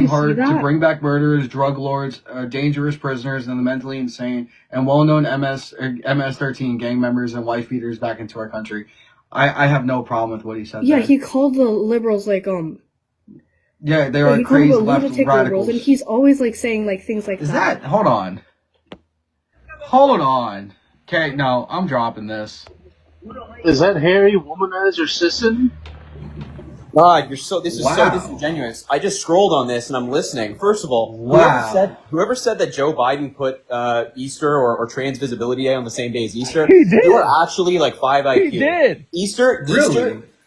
hard to bring back murderers, drug lords, dangerous prisoners, and the mentally insane, and well-known MS-13 gang members and wife beaters back into our country. I have no problem with what he said. Yeah, he called the liberals Yeah, they are crazy left radicals, and he's always saying things like that. Is that? Hold on. Okay, no, I'm dropping this. Is that Harry Womanizer Sisson? God, this is so disingenuous. I just scrolled on this and I'm listening. First of all, whoever said that Joe Biden put Easter or Trans Visibility Day on the same day as Easter, he did. You are actually 5 IQ. He did. Easter,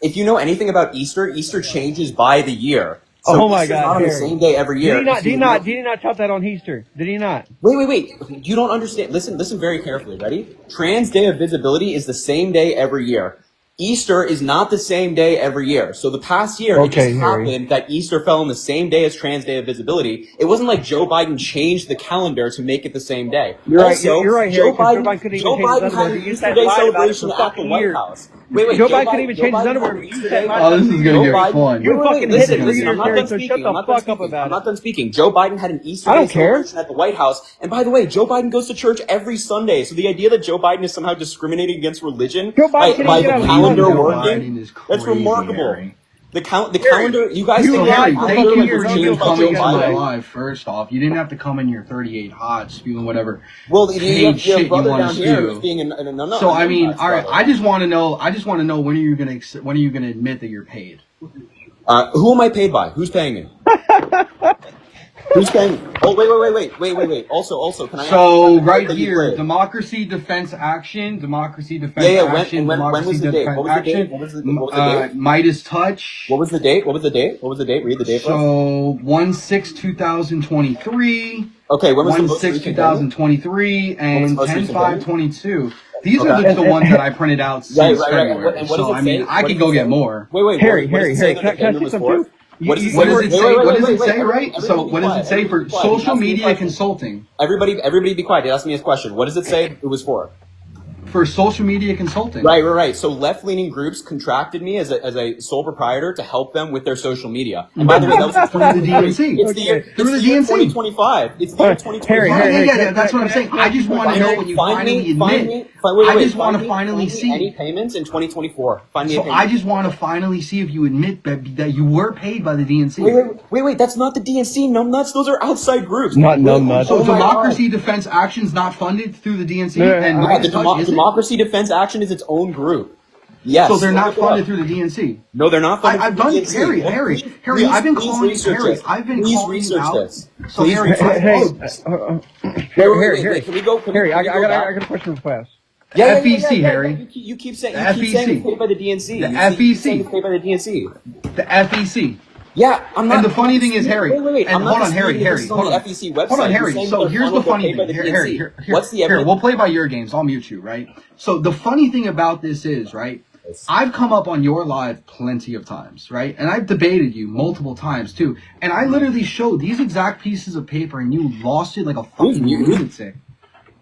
if you know anything about Easter changes by the year. So oh my God! Not on the same day every year. Did he not tell that on Easter? Did he not? Wait. You don't understand. Listen very carefully. Ready? Trans Day of Visibility is the same day every year. Easter is not the same day every year. So the past year, it just happened that Easter fell on the same day as Trans Day of Visibility. It wasn't like Joe Biden changed the calendar to make it the same day. You're right, Harry. Joe Biden had an Easter Day celebration at the White House. Wait. Joe Biden couldn't even change his underwear. This is going to get fun. You fucking hit it. Listen, I'm not done so speaking. shut the fuck up about it. I'm not done speaking. Joe Biden had an Easter Day celebration at the White House. And by the way, Joe Biden goes to church every Sunday. So the idea that Joe Biden is somehow discriminating against religion by the calendar working, that's remarkable. Harry. The calendar, you guys think Harry, thank you for even coming to my live. First off, you didn't have to come in your 38 hot spewing whatever. Well, you have shit you brother want down to here spew. who's being no. So I mean, all right. I just want to know. When are you gonna admit that you're paid? Who am I paid by? Who's paying me? Who's paying? Oh, wait. Also, can I? So right here, Democracy Defense Action, Democracy Defense Action, when was the date? What was the date? What was the date? Midas Touch. What was the date? Read the date. So 1/6/2023. Okay, when was 1/6/2023 and 10/5/22. These are the ones that I printed out since February. And what so I mean, I could go get more. Wait. Harry, can I say something too? What does it say? What does it say, right? So what does it say for social media consulting? Everybody be quiet. Ask me a question. What does it say it was for? For social media consulting. Right. So left-leaning groups contracted me as a sole proprietor to help them with their social media. And by the way, that was through the DNC. It's the year 2025. It's the year 2025. Harry, yeah, that's what I'm saying. I just want to know when you finally admit. I just want to finally see any payments in 2024. I just want to finally see if you admit that you were paid by the DNC. Wait. That's not the DNC. Numbnuts. Those are outside groups. Not numbnuts. So Democracy Defense Action's not funded through the DNC. And Democracy Defense Action is its own group. Yes. So they're not funded through the DNC. No, they're not funded. I've done Harry. I've been calling you out. This. So Harry, Harry, can we go? Harry, I got a question for class. Yeah, FEC, Harry. You keep saying it's paid by the DNC. The FEC. It's paid by the DNC. The FEC. Yeah, I'm not. And the funny thing is, Harry. Wait. And hold on, Harry. Hold on. FEC website. Hold on, Harry. So here's the funny thing. Harry, what's the evidence? Here, we'll play by your games. I'll mute you, right? So the funny thing about this is, right? I've come up on your live plenty of times, right? And I've debated you multiple times too. And I literally showed these exact pieces of paper, and you lost it like a fucking lunatic.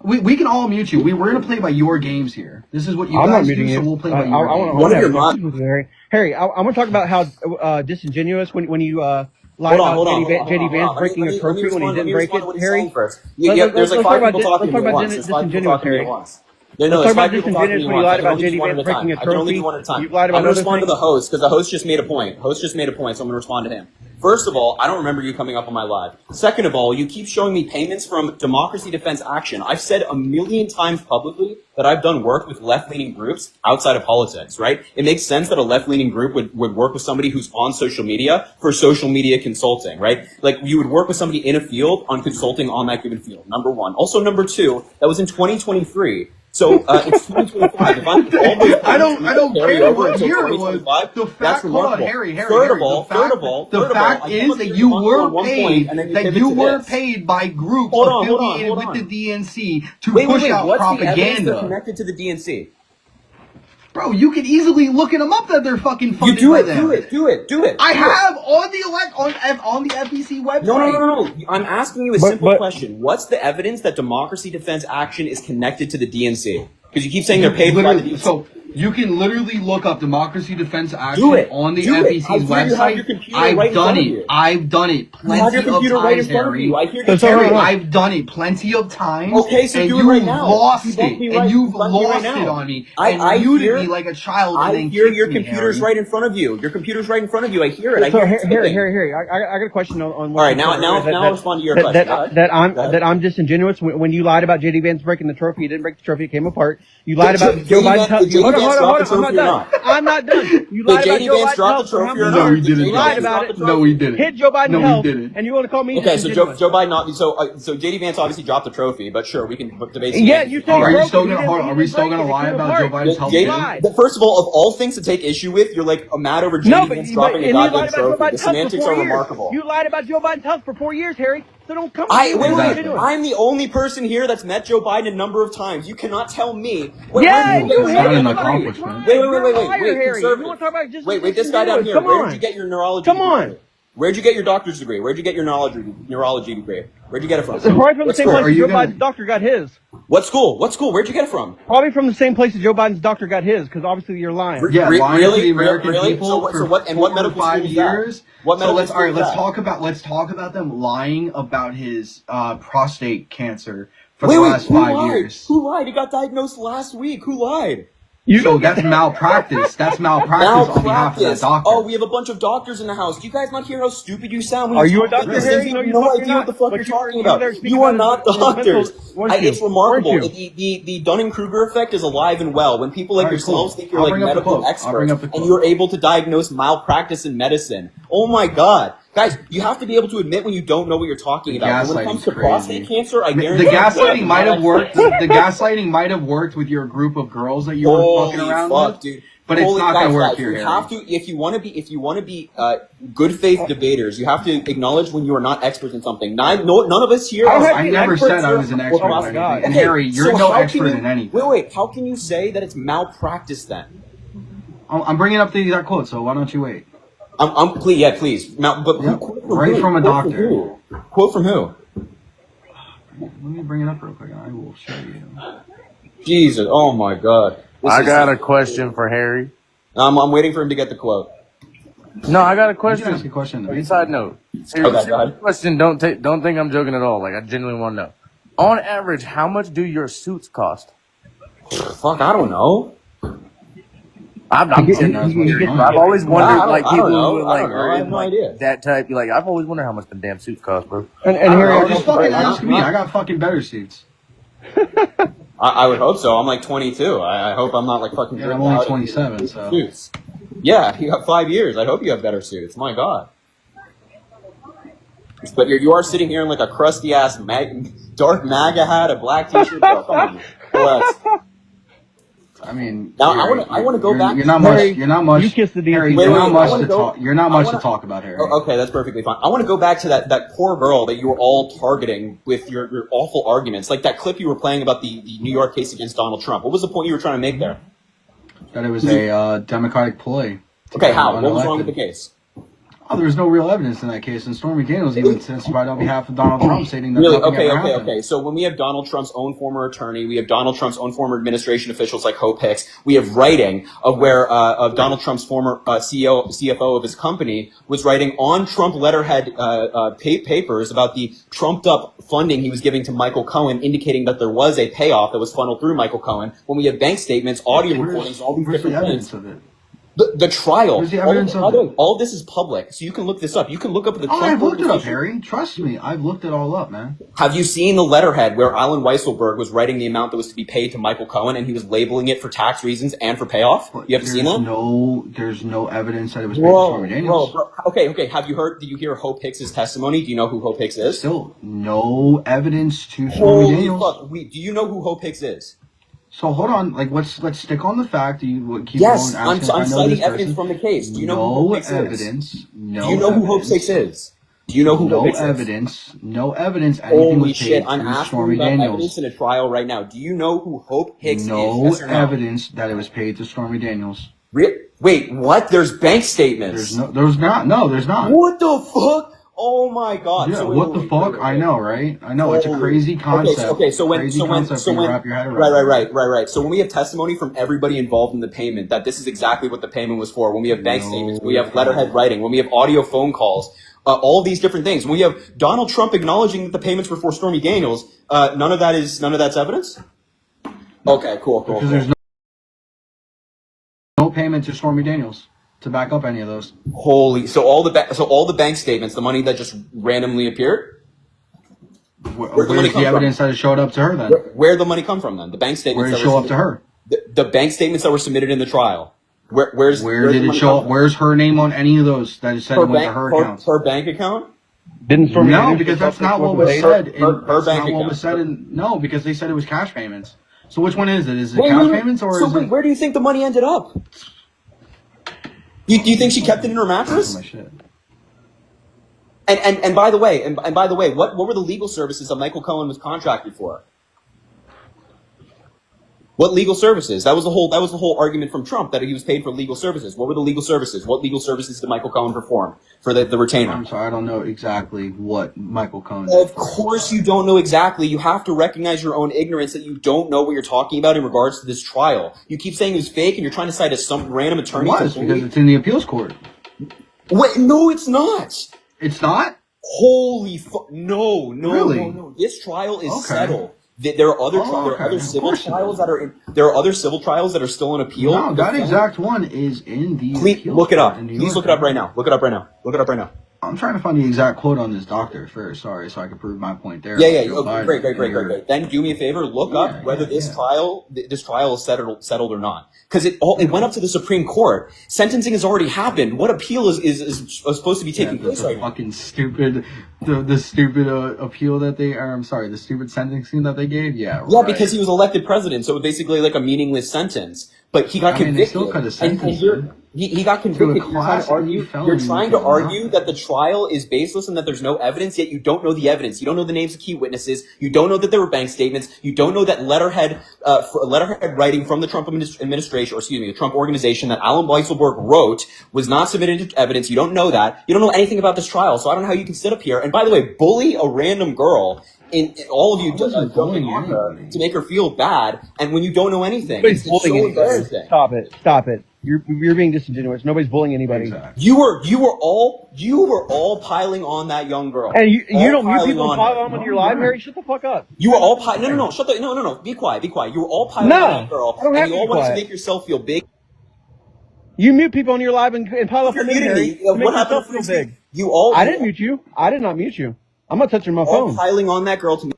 We can all mute you. We're gonna play by your games here. This is what you guys do, so we'll play by your games. What are your mods? Harry, I want to talk about how disingenuous when you lied about JD Vance breaking a trophy when he didn't break it, Harry. There's like 5 people talking at once. There's 5 people talking at once. Let's talk about disingenuous when you lied about JD Vance breaking a trophy. I can only do one at a time. You lied about I'm going to respond things. to the host because the host just made a point. So I'm going to respond to him. First of all, I don't remember you coming up on my live. Second of all, you keep showing me payments from Democracy Defense Action. I've said a million times publicly that I've done work with left-leaning groups outside of politics, right? It makes sense that a left-leaning group would work with somebody who's on social media for social media consulting, right? Like you would work with somebody in a field on consulting on that given field, number one. Also, number two, that was in 2023. So it's 2025. If I don't care what year it was. The fact, that's hold on, remarkable. Harry. Third of all, the fact is that you were paid by groups affiliated with the DNC to push out what's propaganda. The evidence they're connected to the DNC? Bro, you could easily look them up that they're fucking funded by them. Do it. I have on the FEC website. No. I'm asking you a simple question. What's the evidence that Democracy Defense Action is connected to the DNC? Because you keep saying they're paid by the DNC. So You can literally look up Democracy Defense Action Do it. on the Do it. FEC's I hear you have your website. computer I've right in done front of it. you. I've done it You have plenty your of computer right in times, front of Harry. you. I hear you. Harry, I've done it plenty of times. Okay, so and do it you right now. lost You it, bumped me and right- you've you bumped me right lost now. it on me, I and muted hear- me like a child. I and then hear kicked your me, computer's Harry. right in front of you. Your computer's right in front of you. I hear it. I So hear Harry, I got a question on All what right, you now said I'll earlier, respond to your question. Go ahead. Go ahead. that I'm disingenuous when you lied about JD Vance breaking the trophy. You didn't break the trophy; it came apart. You lied about Did Joe JD Biden. Vance- did Hold JD on, Vance drop the I'm not trophy or done. not? I'm not done. You Did lied about JD Joe Vance Biden's drop the health for how trophy many or No, not? years? he Did didn't. JD Lied Vance about drop it. the trophy? No, he didn't. Hit Joe Biden's No, he health, didn't. and you want to call me Okay, so disingenuous. Joe Biden not so JD Vance obviously dropped the trophy, but sure we can debate. Yeah, you said Are he you broke still it. He gonna didn't- hold on? he Are we didn't still break gonna it. It lie came about apart. Joe Biden's health? You JD, lied. first of all, of all things to take issue with, you're like mad over No, JD but Vance dropping a you goddamn lied about Joe trophy. The Biden's health semantics for are 4 years. remarkable. You lied about Joe Biden's health for 4 years, Harry. So don't come. Wait, Exactly. I'm the only person here that's met Joe Biden a number of times. You cannot tell me. Yeah, where did you It's get not hate an it. accomplishment. Wait, You're a liar, Harry. You conservative. want to talk about just Wait, this guy down here. Come Where on. did you get your neurology Come degree? on. Where'd you get your doctor's degree? Where'd you get your neurology degree? Where'd you get it from? Probably from the What same school? place Are you Joe gonna- Biden's doctor got his. What school? What school? Where'd you get it from? Probably from the same place that Joe Biden's doctor got his, because obviously you're lying. Yeah, lying to the American Really? people So what- for so what- and what 4 or medical 5 school is that? years. What So medical let's school is let's that? talk about them lying about his prostate cancer for Wait, the last who 5 lied? years. Who lied? He got diagnosed last week. Who lied? You So don't get that's malpractice. That's malpractice on behalf of that Malpractice. doctor. Oh, we have a bunch of doctors in the house. Do you guys not hear how stupid you sound? When Are you you a talk like doctor, this? Harry? You No, have you're no fucking idea not. what the fuck But you're you were- talking you were about. there speaking You are about not his mental- doctors. weren't It's you? remarkable. Weren't you? The Dunning-Kruger effect is alive and well. When people like All right, yourselves cool. think you're I'll like bring up the medical quote. I'll experts bring up the and quote. you're able to diagnose malpractice in medicine. Oh my God. Guys, you have to be able to admit when you don't know what you're talking about. When it comes to gaslighting's prostate crazy. cancer, I The guarantee gaslighting you might have not worked. experts. The gaslighting might have worked with your group of girls that you were Holy fucking around fuck, with, dude. but it's Holy not going guys, to work guys, here. You Harry. have to, if you want to be good faith debaters, you have to acknowledge when you are not experts in something. None of us here. How are have I you never experts said I here. was an expert Oh in my anything. God. And Okay, Harry, you're so no how expert can you, in anything. Wait, how can you say that it's malpractice then? I'm bringing up the exact quote, so why don't you wait? Please. But Yep, quote right who? from a Quote doctor. who? Quote from who? Let me bring it up real quick, and I will show you. Jesus, oh my God. I got a question for Harry. I'm waiting for him to get the quote. No, I got a You can ask a question. question. Side note. Okay, go ahead. Serious question. Don't think I'm joking at all. Like, I genuinely want to know. On average, how much do your suits cost? Fuck, I don't know. I'm kidding. That's what you're doing. I've always wondered, like, I don't people know. who I like don't know. are I have in no like idea. that type. Like, I've always wondered how much the damn suits cost, bro. And Oh, Harry, just fucking ask me. I got fucking better seats. I would hope so. I'm like 22. I hope I'm not like fucking. Yeah, I'm drinking only out of 27, so. Suits. Yeah, you got 5 years. I hope you have better suits. My God. But you are sitting here in like a crusty ass dark MAGA hat, a black t-shirt. Bro, come on. Relax. I mean, Now, Harry, I wanna go back- You're not Harry, much. You're not much. you kissed the Harry, DMC. you're Wait, not I much wanna to go- talk. You're not I much wanna- to talk about, Harry. Oh, okay, that's perfectly fine. I want to go back to that poor girl that you were all targeting with your awful arguments, like that clip you were playing about the New York case against Donald Trump. What was the point you were trying to make there? That it was a Democratic ploy. to Okay, get how? What was wrong unelected. with the case? Oh, there was no real evidence in that case, and Stormy Daniels even testified on behalf of Donald Trump, stating that Really? nothing ever happened. Okay. So when we have Donald Trump's own former attorney, we have Donald Trump's own former administration officials like Hope Hicks. We have writing of where of Donald Trump's former CFO of his company was writing on Trump letterhead papers about the trumped-up funding he was giving to Michael Cohen, indicating that there was a payoff that was funneled through Michael Cohen. When we have bank statements, audio recordings, all these Where's the different evidence things. of it? The trial. Where's the evidence of it? All this is public, so you can look this up. You can look up the Oh, Trump I've looked it up, organization. Harry. Trust me, I've looked it all up, man. Have you seen the letterhead where Alan Weisselberg was writing the amount that was to be paid to Michael Cohen, and he was labeling it for tax reasons and for payoff? But You haven't seen that? There's no evidence that it was paid to Stormy Daniels. Bro. Okay. Have you heard? Did you hear Hope Hicks' testimony? Do you know who Hope Hicks is? Still, no evidence to Stormy Holy Daniels. fuck! Do you know who Hope Hicks is? So hold on, like let's stick on the fact. You keep Yes, going I'm asking if I know citing this evidence person. from the case. Do you know who No Hope Hicks evidence. is? No. Do you know who Hope evidence. Hicks is? Do you know who No Hope Hicks is? evidence. No evidence. Anything Holy was shit! paid I'm to asking Stormy you about Daniels. evidence in a trial right now. Do you know who Hope Hicks is? No Yes or no? evidence that it was paid to Stormy Daniels. Wait, what? There's bank statements. There's not. No, there's not. What the fuck? Oh my God! Yeah, So what the fuck? I know, right? I know it's a crazy concept. So when wrap your head around. Right. So when we have testimony from everybody involved in the payment that this is exactly what the payment was for, when we have bank statements, when we have letterhead writing, when we have audio phone calls, all these different things, when we have Donald Trump acknowledging that the payments were for Stormy Daniels, none of that's evidence. Okay, cool. Because there's no payment to Stormy Daniels to back up any of those. So all the bank statements, the money that just randomly appeared. Where's the evidence that it showed up to her then? Where'd the money come from then? The bank statements. Where did it show up to her? The bank statements that were submitted in the trial. Where did it show up? Where's her name on any of those that said it went to her account? Her bank account? No, because that's not what was said. Her bank account. No, because they said it was cash payments. So which one is it? Is it cash payments or is it? Where do you think the money ended up? Do you think she kept it in her mattress? My shit. And by the way, what were the legal services that Michael Cohen was contracted for? What legal services? That was the whole argument from Trump, that he was paid for legal services. What were the legal services? What legal services did Michael Cohen perform for the retainer? I'm sorry, I don't know exactly what Michael Cohen did. Of course you don't know exactly. You have to recognize your own ignorance that you don't know what you're talking about in regards to this trial. You keep saying it was fake and you're trying to cite as some random attorney. It was, because it's in the appeals court. Wait, no, it's not. It's not? Holy fuck. No. Really? No. This trial is settled. There are other civil trials that are still in appeal. No, that exact one is in the Please look it up. Please look it up right now. Look it up right now. I'm trying to find the exact quote on this doctor first, so I can prove my point there. Yeah. Oh, great. Then do me a favor, look up whether this trial is settled or not. Because it went up to the Supreme Court. Sentencing has already happened. What appeal is supposed to be taking place right now? Fucking stupid, the stupid appeal that the stupid sentencing that they gave. Yeah, because he was elected president, so it was basically like a meaningless sentence. But he got convicted. They still could have sentenced him. He got convicted. You're trying to argue that the trial is baseless and that there's no evidence, yet you don't know the evidence. You don't know the names of key witnesses. You don't know that there were bank statements. You don't know that letterhead writing from the Trump administration, or excuse me, the Trump organization that Alan Weisselberg wrote was not submitted to evidence. You don't know that. You don't know anything about this trial. So I don't know how you can sit up here and, by the way, bully a random girl. All of you jumping on her to make her feel bad, and when you don't know anything, it's so embarrassing. Stop it. You're being disingenuous. Nobody's bullying anybody. Exactly. You were all piling on that young girl. And you don't mute people pile on when you're live, Harry. Shut the fuck up. You were all piling. No. Shut the. No. Be quiet. You were all piling on that girl, and you all wanted to make yourself feel big. You mute people on your live and pile up on me, Harry. What happened? Feel big. I didn't mute you. I did not mute you. I'm not touching my phone. Piling on that girl to make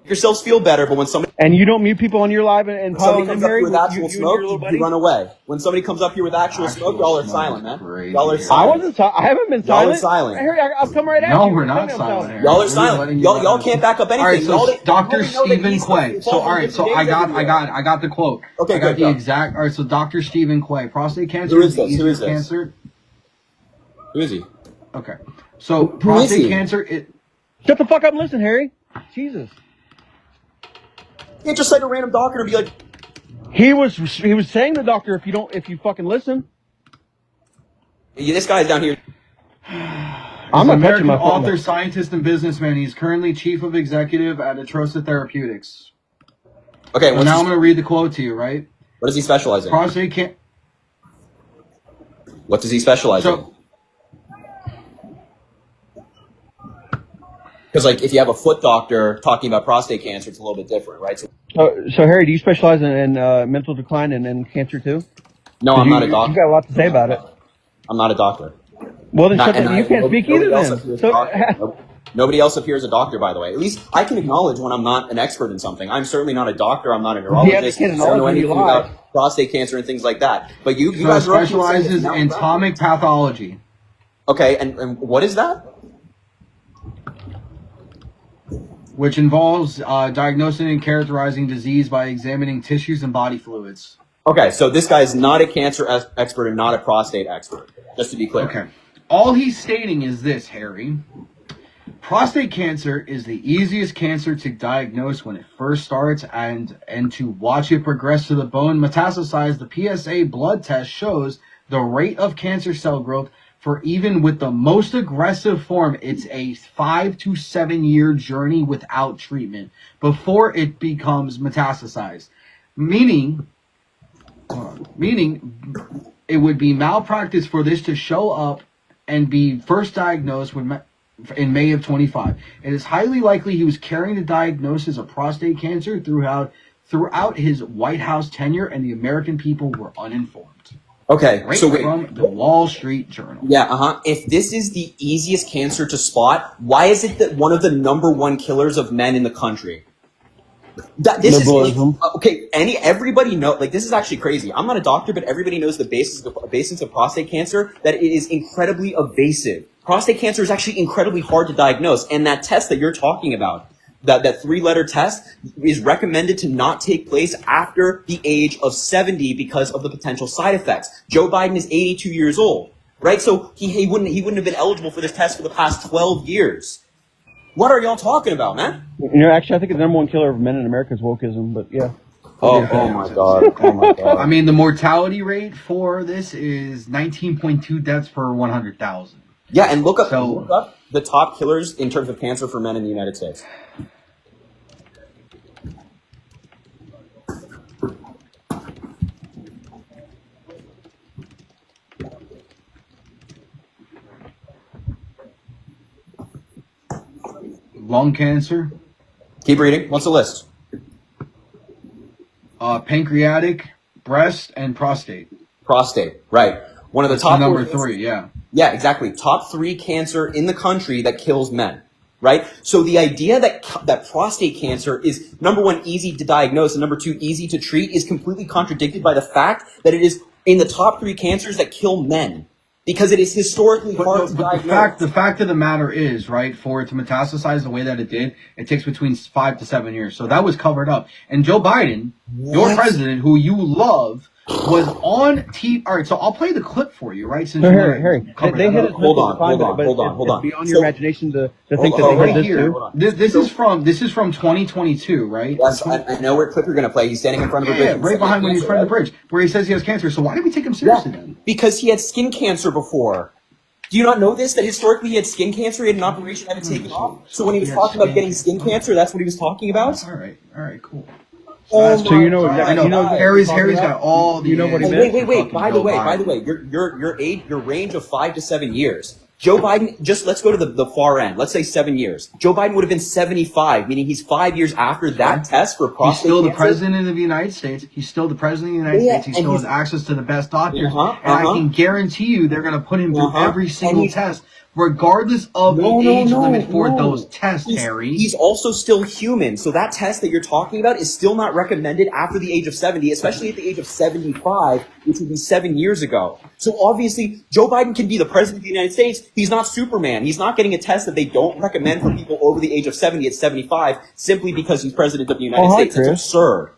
yourselves feel better, but when somebody and you don't mute people on your live and pile on them, Harry, with actual smoke, you run away. When somebody comes up here with actual smoke, y'all are silent, man. Y'all are silent. I haven't been silent. Y'all are silent. Harry, I'll come right at you. No, we're not silent. Y'all are silent. Y'all can't back up anything. All right, so Dr. Stephen Quay. So all right, so I got the quote. Okay, I got the exact. All right, so Dr. Stephen Quay, prostate cancer Who is the this? Who is easiest this? cancer. Who is he? Okay, so prostate cancer. Shut the fuck up and listen, Harry. Jesus. You can't just cite a random doctor and be like, he was saying the doctor if you fucking listen. yeah, this guy's down here. I'm an an American author, scientist, and businessman. He's currently chief of executive at Atrosta Therapeutics. Okay, so now I'm going to read the quote to you, right? What does he specialize in? Prostate cancer. What does he specialize in? Because, like, if you have a foot doctor talking about prostate cancer, it's a little bit different, right? So Harry, do you specialize in mental decline and cancer too? No, I'm not a doctor. You got a lot to say about it. I'm not a doctor. Well, then you can't speak either then. So, nobody else up here is a doctor, by the way. At least I can acknowledge when I'm not an expert in something. I'm certainly not a doctor. I'm not a neurologist. I don't know anything about prostate cancer and things like that. But you guys specializes in anatomic pathology. Okay, and what is that? Which involves diagnosing and characterizing disease by examining tissues and body fluids. Okay, so this guy is not a cancer expert and not a prostate expert, just to be clear. Okay. All he's stating is this, Harry. Prostate cancer is the easiest cancer to diagnose when it first starts and to watch it progress to the bone metastasize. The PSA blood test shows the rate of cancer cell growth for even with the most aggressive form, it's a 5 to 7 year journey without treatment before it becomes metastasized. Meaning it would be malpractice for this to show up and be first diagnosed in May of 25. It is highly likely he was carrying the diagnosis of prostate cancer throughout his White House tenure, and the American people were uninformed. Okay, Right so wait. from the Wall Street Journal. Yeah, If this is the easiest cancer to spot, why is it that one of the #1 killers of men in the country? This is like, okay. Everybody know, like, this is actually crazy. I'm not a doctor, but everybody knows the basis of prostate cancer, that it is incredibly evasive. Prostate cancer is actually incredibly hard to diagnose, and that test that you're talking about, that 3-letter test, is recommended to not take place after the age of 70 because of the potential side effects. Joe Biden is 82 years old, right? So he wouldn't have been eligible for this test for the past 12 years. What are y'all talking about, man? Actually, I think the #1 killer of men in America is wokeism, but yeah. Oh my god. Oh my god. I mean, the mortality rate for this is 19.2 deaths per 100,000. Yeah, and look up the top killers in terms of cancer for men in the United States. Lung cancer, Keep reading. What's the list? pancreatic, breast, and prostate. Prostate, right. One of the top number organs- 3, yeah. Yeah, exactly. Top 3 cancer in the country that kills men, right? So the idea that prostate cancer is, #1, easy to diagnose, and #2, easy to treat, is completely contradicted by the fact that it is in the top 3 cancers that kill men. Because it is historically hard to diagnose. The fact of the matter is, right, for it to metastasize the way that it did, it takes between 5 to 7 years. So that was covered up. And Joe Biden, your president, who you love, was on TV. All right, so I'll play the clip for you, right? Since Harry, they hit it. Hold on. It's beyond your imagination to think that Hold they on, hit this here. too. This is from 2022, right? Yes, I know what clip you're going to play. He's standing in front of a bridge. Yeah, right behind when he's in front of the bridge, where he says he has cancer. So why did we take him seriously then? Because he had skin cancer before. Do you not know this? That historically he had skin cancer, he had an operation, had to take it off. So when he was talking about getting skin cancer, that's what he was talking about? All right, cool. Oh So you know my exactly. God. You know Harry's got all the. You know what he answers meant? for Wait. fucking By the Joe Biden. way, your range of 5 to 7 years. Joe Biden, let's go to the far end. Let's say 7 years. Joe Biden would have been 75, meaning he's 5 years after that test for prostate He's still the cancer. president of the United States. He's still the president of the United States. He still has access to the best doctors. And I can guarantee you they're going to put him through every single test, regardless of the age limit for those tests, Harry. He's also still human. So that test that you're talking about is still not recommended after the age of 70, especially at the age of 75, which would be 7 years ago. So obviously, Joe Biden can be the president of the United States. He's not Superman. He's not getting a test that they don't recommend for people over the age of 70 at 75 simply because he's president of the United States. It's absurd.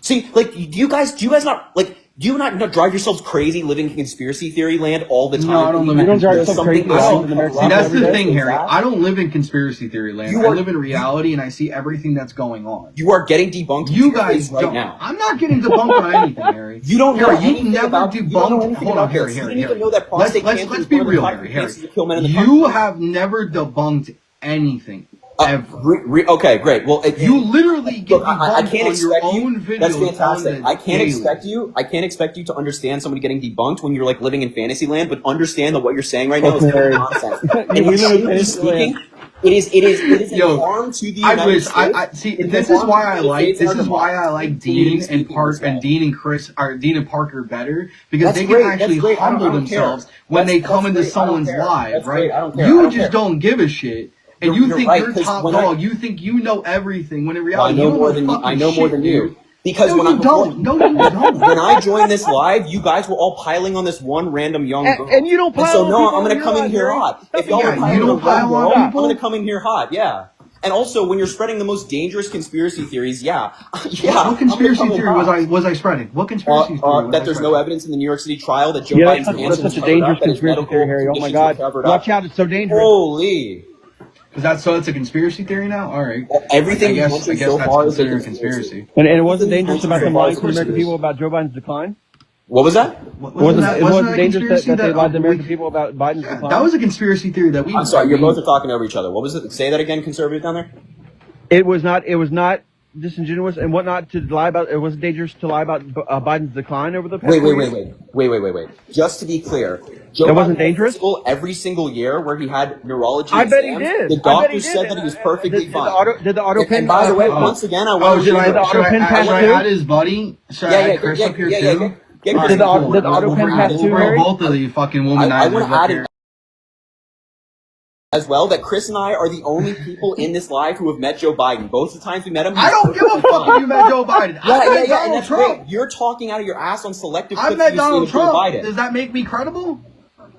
See, like, do you guys not, like, do you not drive yourselves crazy living in conspiracy theory land all the time? No, I don't live in conspiracy theory land. See, that's the thing, Harry. I don't live in conspiracy theory land. I live in reality, and I see everything that's going on. You are getting debunked. You guys right don't. now. I'm not getting debunked on anything, Harry. You don't know Harry, anything you've never about, debunked. You don't know anything Hold about on, Harry. this. You Harry, didn't even know that prostate cancer let's is be one of the real, top Harry. cancers that kill men in the You country. have never debunked anything. Ever. Okay, great. Well, You literally get look, I debunked can't on your expect own you. videos. That's fantastic. on the I can't daily. expect you to understand somebody getting debunked when you're like living in fantasy land, but understand that what you're saying right now is complete nonsense. And We live in generally fantasy speaking, it is Yo, a harm to the I United wish States. I see. It's This a is harm why to I the like. States This and is our why I like Dean and democracy. Dean and Chris, or Dean and Parker better because That's they great, can that's actually great. I don't humble care. themselves when they come into great. I don't someone's care. live, That's right? great. I don't care. I You don't just care. don't give a shit. And You're you think right, you're 'cause top when I- dog. You think you know everything. When in I reality, know you more know than you. fucking I know more shit, than dude. you. Because No, when you don't. No, you don't. when I joined this live, you guys were all piling on this one random young girl. And you don't pile so on no, people I'm gonna on come your in here live, hot. Harry. If y'all Yeah, are piling you don't on pile one on girl, I'm people? gonna come in here hot. Yeah. And also, when you're spreading the most dangerous conspiracy theories, yeah. What conspiracy I'm gonna theory come in was I spreading? What conspiracy theory? Was that I there's no spreading? evidence in the New York City trial that Joe Yeah, Biden's that's hands such a dangerous conspiracy theory, Harry. Oh my God! Watch out! It's so dangerous. Holy. Is that so? It's a conspiracy theory now. All right. Everything I you guess mentioned that's so far is a considered a conspiracy. conspiracy. And it wasn't dangerous about them lying to the Of course it American is. people about Joe Biden's decline. What was that? Wasn't it dangerous that they lied to the American we, people about Biden's decline? that was a conspiracy theory that we. I'm sorry, you both are talking over each other. What was it? Say that again, conservative down there. It was not disingenuous and whatnot to lie about. It wasn't dangerous to lie about Biden's decline over the past Wait. Just to be clear, Joe that wasn't Biden dangerous. Every single year where he had neurology I bet he exams, did. the doctors said that he was perfectly fine. Did the auto pen? And by the way, once again, I want to should I add his buddy? Should I add Chris up here too? Did the auto pen pass too, Harry? Both of the fucking womanizers I want to up add here. it as well that Chris and I are the only people in this live who have met Joe Biden. Both the times we met him, I don't give a fuck if you met Joe Biden. I met Donald Trump. Great. You're talking out of your ass on selective I clips met you've Donald seen of Joe Trump. Biden. Does that make me credible?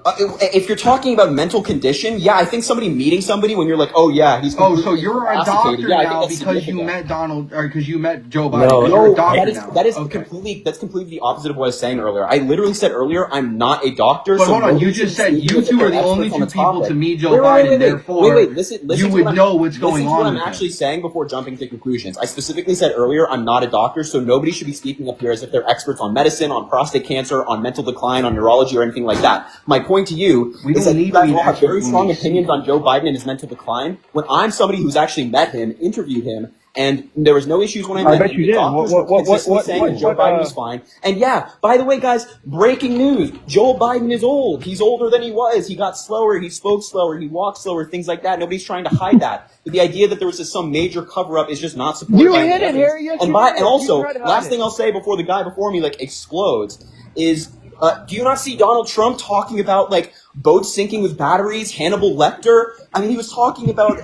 If you're talking about mental condition, yeah, I think somebody meeting somebody when you're like, oh yeah, he's so you're a doctor yeah, now because you met because you met Joe Biden. No, that is completely the opposite of what I was saying earlier. I literally said earlier I'm not a doctor. But so hold on, you just said you two are the only two people to meet Joe Biden. Therefore, listen you would know what's going on. Listen to what I'm actually saying before jumping to conclusions. I specifically said earlier I'm not a doctor, so nobody should be speaking up here as if they're experts on medicine, on prostate cancer, on mental decline, on neurology, or anything like that. My point to you is that you guys all have very strong opinions on Joe Biden and his mental decline. When I'm somebody who's actually met him, interviewed him, and there was no issues when I met him. I bet you did. What saying that Joe Biden was fine. And yeah, by the way, guys, breaking news: Joe Biden is old. He's older than he was. He got slower. He spoke slower. He walked slower. Things like that. Nobody's trying to hide that. But the idea that there was some major cover up is just not supported. You hit it, Harry. Yes, and also, last thing I'll say before the guy before me explodes is. Do you not see Donald Trump talking about boats sinking with batteries, Hannibal Lecter? I mean, he was talking about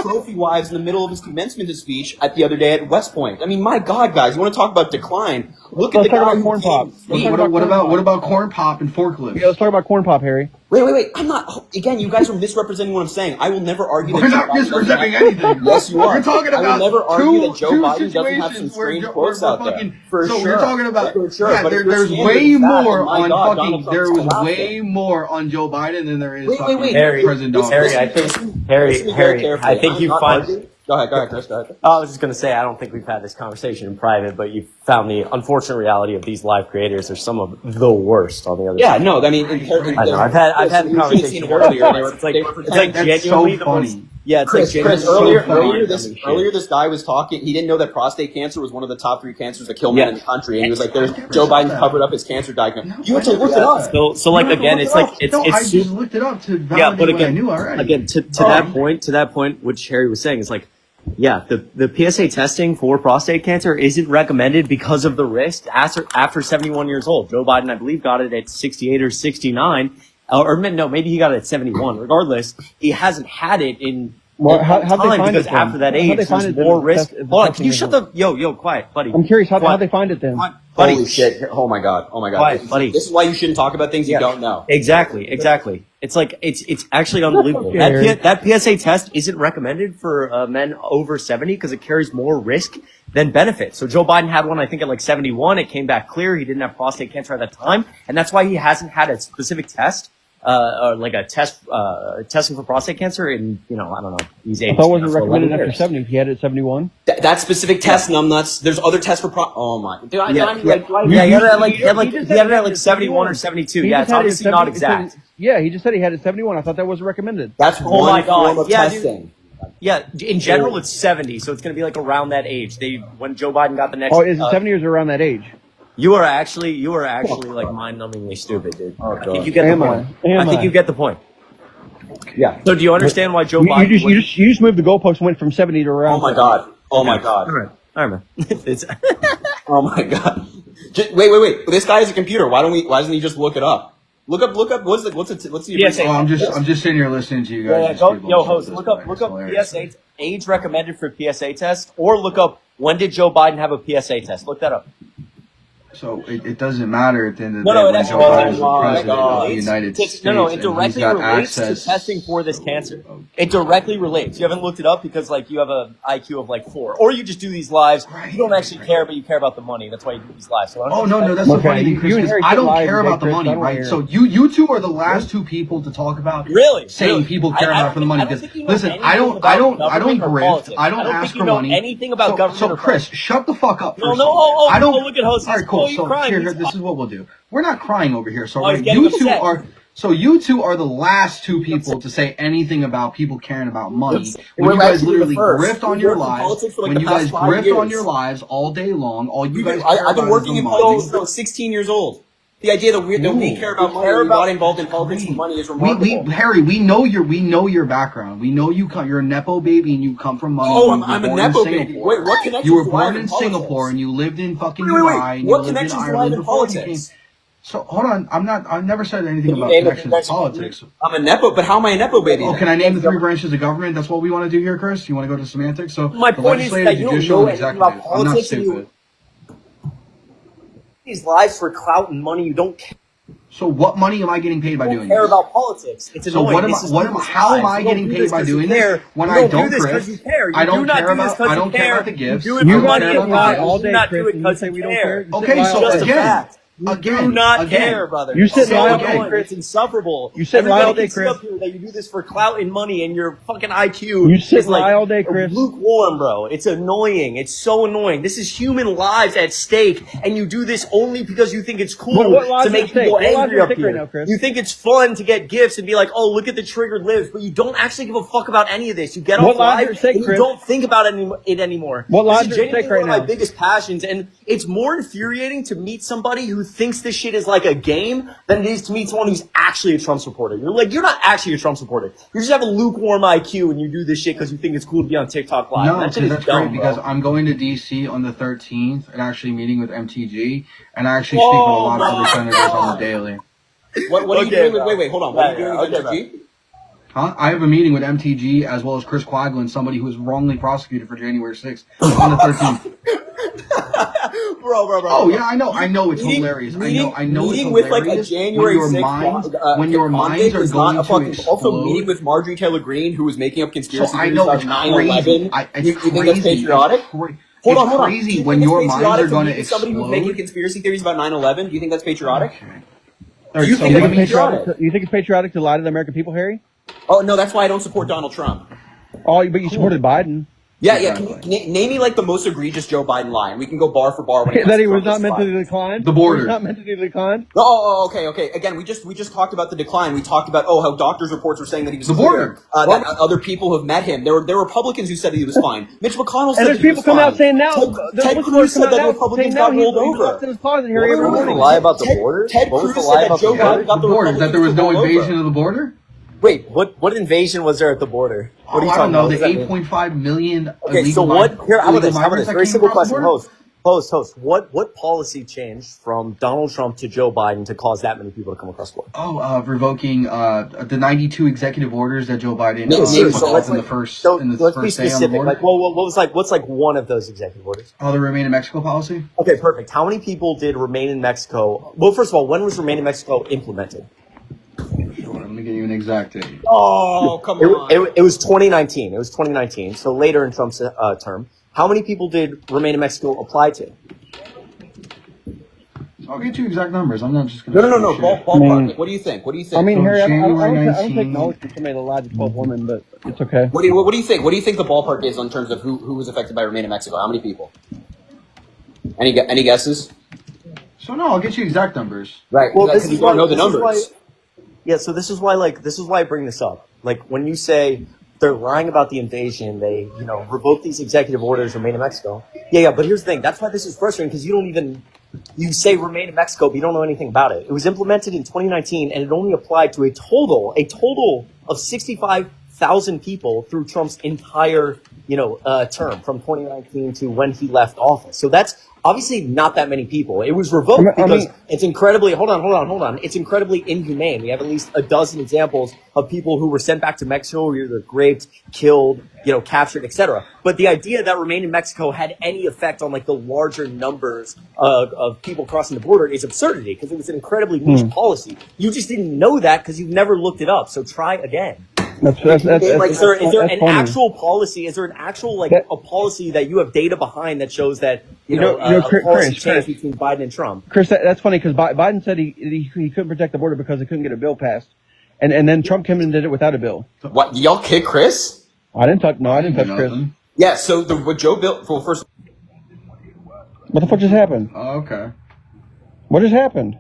trophy wives in the middle of his commencement speech the other day at West Point. I mean, my God, guys, you want to talk about decline? Look at the guy who corn pop. What about corn pop and forklifts? Yeah, let's talk about corn pop, Harry. Wait. I'm not. Again, you guys are misrepresenting what I'm saying. I will never argue that We're not misrepresenting anything. Yes, you are. You're talking about I will never argue that Joe two Biden doesn't have some situations where strange quotes out there. For so sure. you're talking about for sure. Yeah, But there's way more on fucking. There was way more. more on Joe Biden than there is Wait. President Donald Trump. Harry, I think you find. Go ahead, Chris. Go ahead. I was just going to say, I don't think we've had this conversation in private, but you found the unfortunate reality of these live creators are some of the worst on the other side. Yeah, no, I mean, I know. I've had the conversation earlier. It's like genuinely the most. Yeah, it's Chris, like Chris, genuinely earlier this guy was talking. He didn't know that prostate cancer was one of the top 3 cancers that kill men in the country, and he was like, "There's Joe Biden covered up his cancer diagnosis." You have to look it up. So like again, it's like it's I just looked it up to validate but what I knew already. Again, to that point, which Harry was saying is like. Yeah, the PSA testing for prostate cancer isn't recommended because of the risk after 71 years old. Joe Biden, I believe, got it at 68 or 69, or no, maybe he got it at 71. Regardless, he hasn't had it in how'd they find because it after that age, there's more risk. Hold on, can you shut the quiet, buddy? I'm curious how'd they find it then. Buddy. Holy shit! Oh my god! Quiet, buddy. This is why you shouldn't talk about things you don't know. Exactly. It's like it's actually unbelievable. That PSA test isn't recommended for men over 70 because it carries more risk than benefit. So Joe Biden had one, I think, at 71. It came back clear. He didn't have prostate cancer at that time, and that's why he hasn't had a specific test. Or a test, testing for prostate cancer in, I don't know, these ages. I thought it wasn't recommended after 70 if he had it at 71. That specific test, numbnuts. There's other tests for oh my. Dude, he had it at 71 or 72. Yeah, it's obviously not exact. Yeah, he just said he had it at 71. I thought that was recommended. That's one form of testing. Yeah, in general it's 70, so it's going to be around that age. When Joe Biden got the next. Oh, is it 70 years around that age? You are actually mind-numbingly stupid, dude. Oh, I think you get the point. I think you get the point. Yeah. So do you understand why Joe Biden? You just moved the goalpost, went from 70 to around. Oh my god. Oh my god. All right, man. Oh my god. Wait. This guy has a computer. Why doesn't he just look it up? Look up. What's the? Yes. I'm just sitting here listening to you guys. Host. Look up PSA age recommended for PSA test, or look up when did Joe Biden have a PSA test. Look that up. So it doesn't matter at the end of the day when Joe Biden is the president of the United States. No, it directly relates to testing for this cancer. It directly relates. You haven't looked it up because you have an IQ of 4, or you just do these lives. You don't actually care, but you care about the money. That's why you do these lives. So no, that's the funny thing, Chris. I don't care about the money, right? So you two are the last two people to talk about saying people care about for the money. Because listen, I don't grift. I don't ask for money. Anything about government? So Chris, shut the fuck up. No. Oh, look at host. All right, cool. Well, you're crying. Here, this is what we'll do. We're not crying over here. So Oh, he's getting upset. you two are the last two people to say anything about people caring about money. When We're you guys actually literally the first. grift on We've your worked in lives, politics for, like, when the you guys past 5 grift on years. your lives all day long, all you guys care I've about been is working the in money. politics since I was 16 years old. The idea that we care about money, we got involved in politics for money is remarkable. Harry, we know your background. We know you're a nepo baby and you come from money. Oh, You were I'm a born in nepo Singapore. baby. Wait, what connection? You were born in Singapore and you lived in fucking Dubai. And you What lived in connections do I have Ireland in before you politics? came. So hold on, I've never said anything Can you about name a connections to connection? politics. I'm a nepo, but how am I a nepo baby? Oh, then? can I name the 3 branches of government? That's what we want to do here, Chris. You want to go to semantics? So My the point is legislative, that you don't judicial, know and anything about executive. I'm not politics and stupid. These lives for clout and money, you don't So what money am I getting paid by doing care this? about politics. It's So annoying. how am I getting paid by doing this when I don't grift? I don't care about the gifts. You do it You for guys money can and lie pride. all You day, do not Chris, do it and you because say you we don't care. care. Okay, It's so just a again, fact. You do not care, brother. You sit so lie all annoying. day, It's insufferable. You sit lie all day, Everybody can see Chris. up here that you do this for clout and money, and your fucking IQ You sit is like lie all day, Chris. lukewarm, bro. It's annoying. It's so annoying. This is human lives at stake, and you do this only because you think it's cool What lives to are make at stake? people What lives angry are at up stake here. right now, Chris? You think it's fun to get gifts and be like, "Oh, look at the triggered lives," but you don't actually give a fuck about any of this. You get What off lives live are at stake, and you Chris? don't think about it anymore. What lives This is are at stake genuinely right one of now? my biggest passions, and it's more infuriating to meet somebody who thinks this shit is like a game than it is to meet someone who's actually a Trump supporter. You're not actually a Trump supporter. You just have a lukewarm IQ and you do this shit because you think it's cool to be on TikTok live. No, that shit because is that's dumb, great because bro. I'm going to DC on the 13th and actually meeting with MTG and I actually speak with a lot of other senators on the daily. What are you Okay, doing with? bro. Wait, hold on. What are you doing with Okay, MTG? Huh? I have a meeting with MTG as well as Chris Quagland, somebody who was wrongly prosecuted for January 6th on the 13th. Bro. Oh yeah, I know it's Meeting- hilarious. meeting- I know meeting it's with, like, a hilarious January when your 6th minds convict are is going not a to fucking. explode. Also, meeting with Marjorie Taylor Greene, who was making up conspiracy So I theories know about it's 9/11. crazy. You think that's patriotic? Hold Hold on. Crazy Do you when think your it's minds patriotic are going to meet somebody who's making explode. conspiracy theories about 9/11? Do you think that's patriotic? Okay. You So think you it's think it's patriotic? you think it's patriotic to lie to the American people, Harry? Oh no, that's why I don't support Donald Trump. Oh, but you supported Biden. Yeah. Exactly. Can you name me like the most egregious Joe Biden lie, and we can go bar for bar when it comes That to he was Trump. not That's mentally fine. declined. The border. He was not mentally declined. Okay. Again, we just talked about the decline. We talked about how doctors' reports were saying that he was The border. clear, that other people who have met him. There were Republicans who said that he was fine. Mitch McConnell said And there's that he people was coming fine. out saying now. Ted Cruz said that Republicans got rolled He over. locked in his closet, Harry, every What was the morning. lie about the border? Ted What was Cruz the lie said that about Joe the border? Biden got the The border. Republicans That there was to no roll invasion over. of the border. Wait, what invasion was there at the border? What are you I talking don't know. about? The What does that mean? 8.5 million. Okay, so illegal what? Here, how about illegal this? How about migrants this? that Very came simple across the question. border? Host. What policy changed from Donald Trump to Joe Biden to cause that many people to come across the border? Revoking the 92 executive orders that Joe Biden No, put seriously, so out let's in the like, first so in the let's be first day on the specific. border. Like, well, what's like one of those executive orders? The Remain in Mexico policy. Okay, perfect. How many people did remain in Mexico? Well, first of all, when was remain in Mexico implemented? Sure, I'm gonna give you an exact date. Oh, come on. It was 2019. It was 2019. So later in Trump's term, how many people did remain in Mexico apply to? I'll get you exact numbers. I'm not just gonna. No. Ballpark. What do you think? I mean, So Harry, I don't January take 19. knowledge from somebody that lied to 12 women, but it's okay. What do you think? What do you think the ballpark is in terms of who was affected by Remain in Mexico? How many people? Any guesses? So no, I'll get you exact numbers. Right. Well, Because you want to know the numbers. Yeah, so this is why I bring this up. Like when you say they're lying about the invasion, they revoke these executive orders, remain in Mexico. Yeah, but here's the thing. That's why this is frustrating because you say remain in Mexico, but you don't know anything about it. It was implemented in 2019, and it only applied to a total of 65,000 people through Trump's entire term from 2019 to when he left office. So that's obviously not that many people. It was revoked because it's incredibly, hold on. It's incredibly inhumane. We have at least a dozen examples of people who were sent back to Mexico, who were either raped, killed, captured, etc. But the idea that Remain in Mexico had any effect on like the larger numbers of people crossing the border is absurdity because it was an incredibly niche policy. You just didn't know that because you've never looked it up. So try again. That's Is there an funny. actual policy? Is there an actual a policy that you have data behind that shows that a Chris, policy change between Biden and Trump? Chris, that's funny because Biden said he couldn't protect the border because he couldn't get a bill passed, and then Trump came in and did it without a bill. What? Y'all kick Chris? I didn't touch Chris. Yeah. So what Joe built? Well, first. What the fuck just happened? Oh, okay. What has happened?